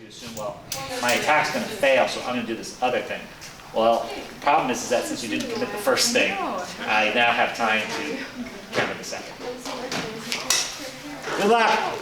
you assume, well, my attack's going to fail, so I'm going to do this other thing. Well, the problem is that since you didn't commit the first thing, I now have time to commit the second. Good luck!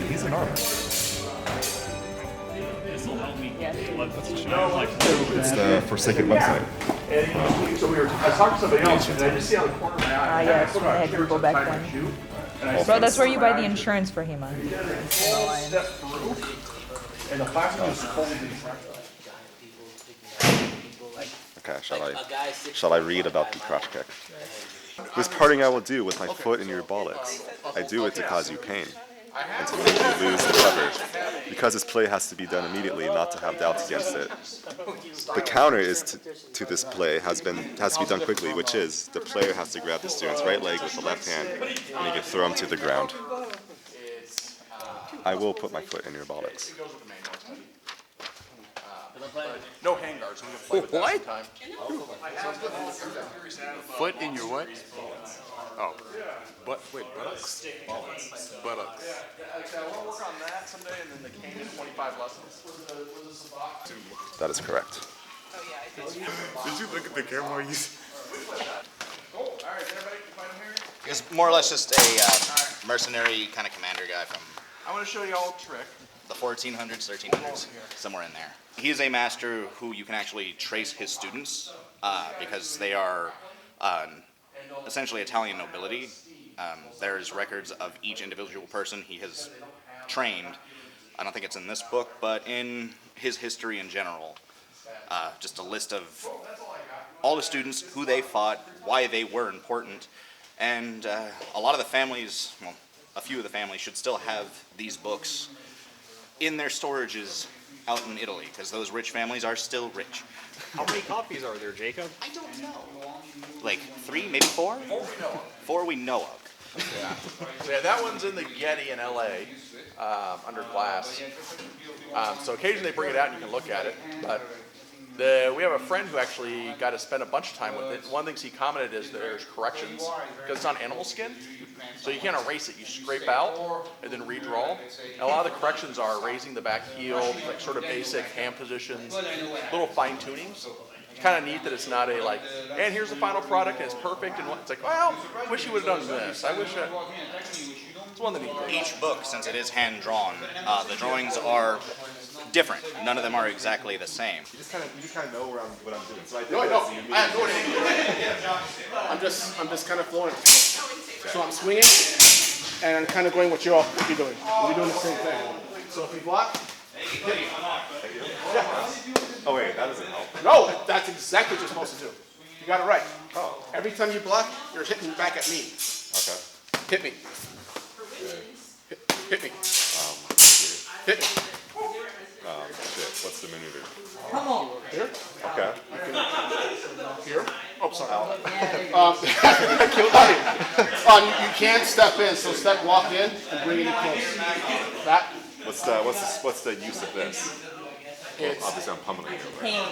He's an artist. This will help me. It's the Forsaken website. So I was talking to somebody else, and I just see on the corner of my eye. Yes, when they had people back then. Bro, that's where you buy the insurance for HEMA. And the plastic is totally Okay, shall I read about the crash kick? This parting I will do with my foot in your buttocks. I do it to cause you pain, and to make you lose the cover, because this play has to be done immediately, not to have doubts against it. The counter is to this play has to be done quickly, which is the player has to grab the student's right leg with the left hand, and you can throw him to the ground. I will put my foot in your buttocks. no hang guards. What? Foot in your what? Oh, wait, buttocks? Buttocks. I want to work on that someday, and then the cane in 25 lessons. That is correct. Did you look at the camera? Cool. All right, everybody can find him here. He's more or less just a mercenary kind of commander guy from I'm going to show you all a trick. the 1400s, 1300s, somewhere in there. He is a master who you can actually trace his students because they are essentially Italian nobility. There's records of each individual person he has trained. I don't think it's in this book, but in his history in general. Just a list of all the students, who they fought, why they were important, and a lot of the families, well, a few of the families should still have these books in their storages out in Italy, because those rich families are still rich. How many copies are there, Jacob? I don't know. Like 3, maybe 4? 4 we know of. Yeah. So yeah, that one's in the Getty in LA under glass. So occasionally they bring it out and you can look at it. But we have a friend who actually got to spend a bunch of time with it. One of the things he commented is there's corrections because it's on animal skin. So you can't erase it. You scrape out and then redraw. And a lot of the corrections are raising the back heel, like sort of basic hand positions, little fine tunings. It's kind of neat that it's not a like, and here's the final product and it's perfect. And it's like, well, I wish you would have done this. I wish it's one of the neat things. Each book, since it is hand-drawn, the drawings are different. None of them are exactly the same. You just kind of know what I'm doing. So I No, I have no idea. I'm just kind of flowing. So I'm swinging, and I'm kind of going what you're doing. We're doing the same thing. So if we block, hit me. Oh wait, that doesn't help. No, that's exactly what you're supposed to do. You got it right. Oh. Every time you block, you're hitting back at me. Okay. Hit me. Hit me. Hit me. Shit. What's the maneuver? Come on. Here. Okay. Here. Oh, sorry. I killed you. You can't step in, so walk in and bring it in close. That. What's the use of this? Well, obviously I'm pummeling you. Pain.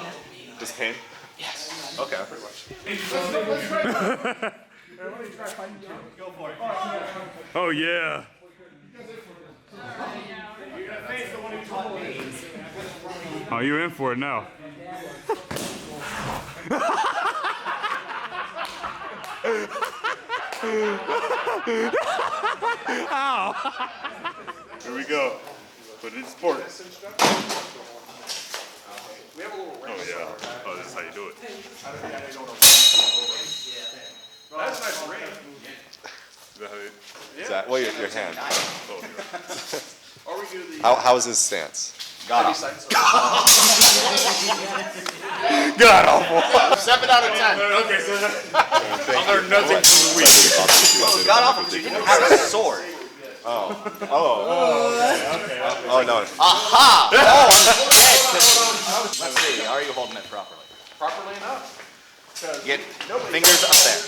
Just pain? Yes. Okay. Pretty much. Oh, yeah. Oh, you're in for it now. Ow! Here we go. Put it in sport. We have a little ring. Oh yeah. Oh, this is how you do it. That's a nice ring. Is that how you? Is that, well, your hand. Oh, yeah. Or we do the How is his stance? heavy side. God awful. 7 out of 10. Okay, so I'll learn nothing from the week. Got off because you didn't have a sword. Oh no. Aha! Oh, let's see. Are you holding it properly? Properly enough. Get fingers up there.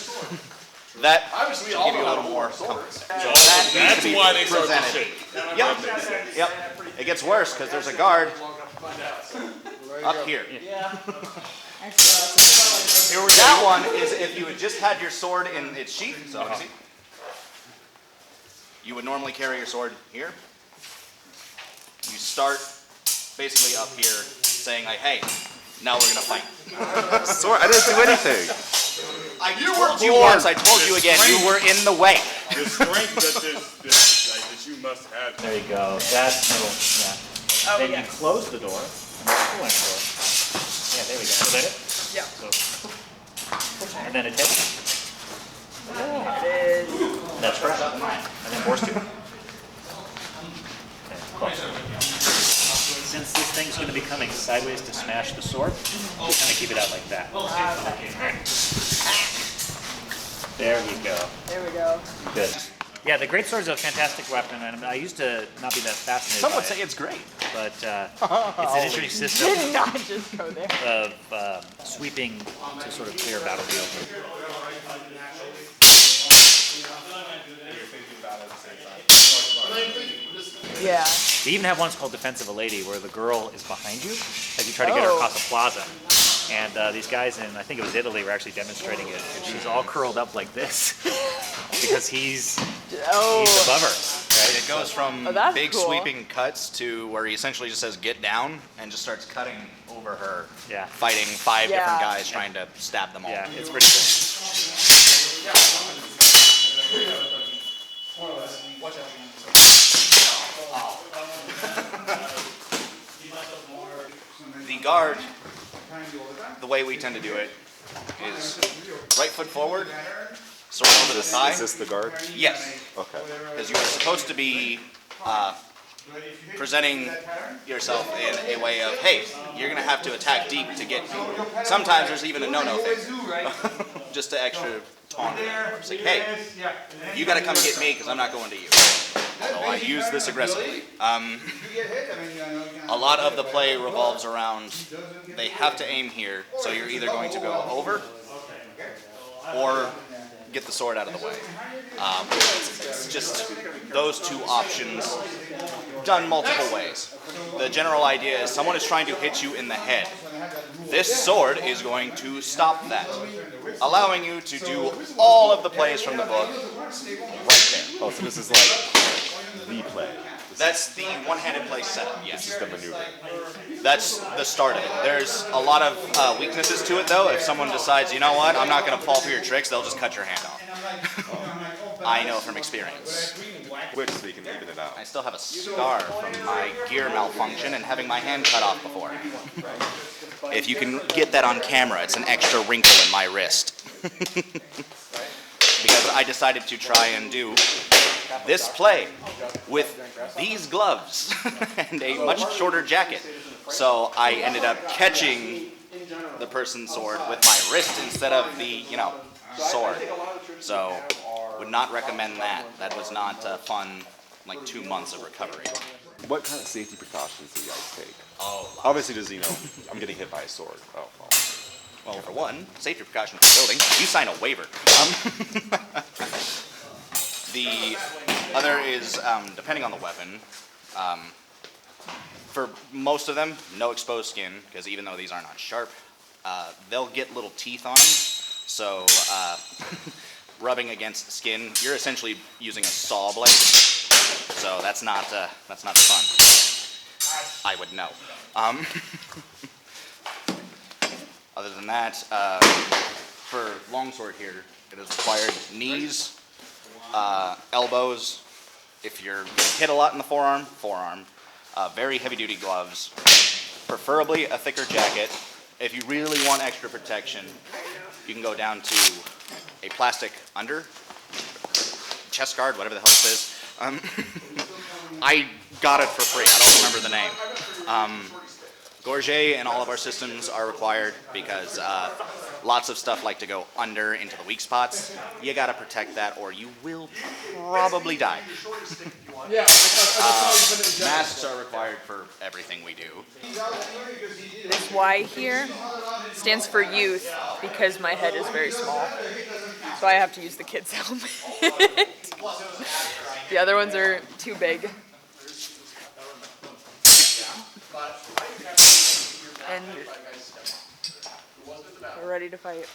That Obviously, should all give you a of little them more are swords. comfort. That needs to That's be why they start to presented. shake. Yep. It gets worse because there's a guard up here. That one is if you had just had your sword in its sheath. So you see, you would normally carry your sword here. You start basically up here saying like, hey, now we're gonna fight. Sword? I didn't do anything. I told you once, I told you again, you were in the way. The strength that you must have. There you go. That's little, yeah. Then you close the door. And the door. Yeah, there we go. Is that it? Yeah. So, and then it takes. It is. That's correct. And then force 2. Okay, close. Since this thing's going to be coming sideways to smash the sword, just kind of keep it out like that. There we go. There we go. Good. Yeah, the greatsword's a fantastic weapon, and I used to not be that fascinated Some by would it, say it's great. but it's an interesting system Did not just go there. of sweeping to sort of clear battlefield. Yeah. They even have ones called Defense of a Lady, where the girl is behind you as you try to get her across a plaza. And these guys in, I think it was Italy, were actually demonstrating it. And she's all curled up like this because he's above her. Right? It goes from that's big cool. sweeping cuts to where he essentially just says get down and just starts cutting over her, Yeah. fighting 5 different Yeah. guys trying to stab them all. Yeah, it's pretty good. The guard, the way we tend to do it is right foot forward, sword over the thigh. Is this the guard? Yes, Okay. because you are supposed to be presenting yourself in a way of, hey, you're going to have to attack deep to get me. Sometimes there's even a no-no thing, just to extra taunt them. It's like, hey, you got to come get me because I'm not going to you. So I use this aggressively. A lot of the play revolves around they have to aim here, so you're either going to go over or get the sword out of the way. It's just those 2 options done multiple ways. The general idea is someone is trying to hit you in the head. This sword is going to stop that, allowing you to do all of the plays from the book right there. Oh, so this is like the play. That's the one-handed play setup, yes. This is the maneuver. That's the start of it. There's a lot of weaknesses to it, though. If someone decides, you know what, I'm not going to fall for your tricks, they'll just cut your hand off. I know from experience. Which so you can even it out. I still have a scar from my gear malfunction and having my hand cut off before. If you can get that on camera, it's an extra wrinkle in my wrist. Because I decided to try and do this play with these gloves and a much shorter jacket. So I ended up catching the person's sword with my wrist instead of the, sword. So would not recommend that. That was not a fun, 2 months of recovery. What kind of safety precautions do you guys take? Oh, Obviously, there's, I'm getting hit by a sword. Oh, well, for one, safety precaution for building, you sign a waiver. The other is, depending on the weapon, for most of them, no exposed skin, because even though these are not sharp, they'll get little teeth on them. So rubbing against the skin, you're essentially using a saw blade. So that's not fun. I would know. Other than that, for longsword here, it is required knees, elbows. If you're hit a lot in the forearm, very heavy-duty gloves, Preferably a thicker jacket. If you really want extra protection, you can go down to a plastic under, chest guard, whatever the hell this is. I got it for free. I don't remember the name. Gorget in all of our systems are required because lots of stuff like to go under into the weak spots. You gotta protect that or you will probably die. Masks are required for everything we do. This Y here stands for youth because my head is very small. So I have to use the kid's helmet. The other ones are too big. And we're ready to fight.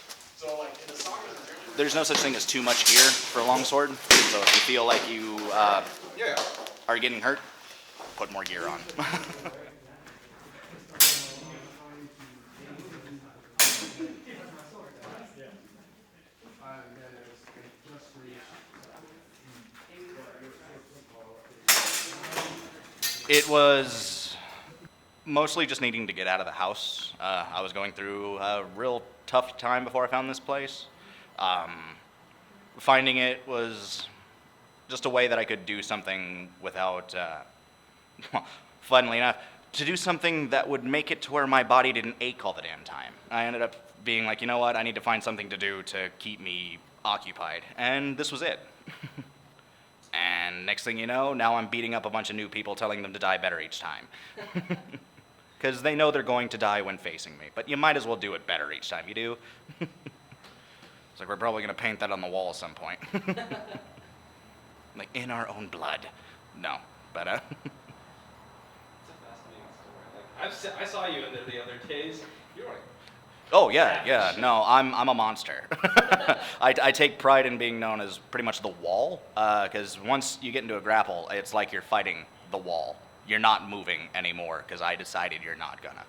There's no such thing as too much gear for a longsword. So if you feel like you are getting hurt, put more gear on. It was mostly just needing to get out of the house. I was going through a real tough time before I found this place. Finding it was just a way that I could do something without, funnily enough, to do something that would make it to where my body didn't ache all the damn time. I ended up being like, you know what, I need to find something to do to keep me occupied. And this was it. And next thing you know, now I'm beating up a bunch of new people telling them to die better each time. Because they know they're going to die when facing me. But you might as well do it better each time you do. It's like we're probably going to paint that on the wall at some point. Like in our own blood. No, but I saw you in there the other days. You were like, oh yeah. No, I'm a monster. I take pride in being known as pretty much the wall, because once you get into a grapple, it's like you're fighting the wall. You're not moving anymore because I decided you're not gonna.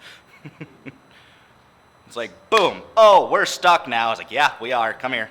It's like boom. Oh, we're stuck now. I was like, yeah, we are. Come here.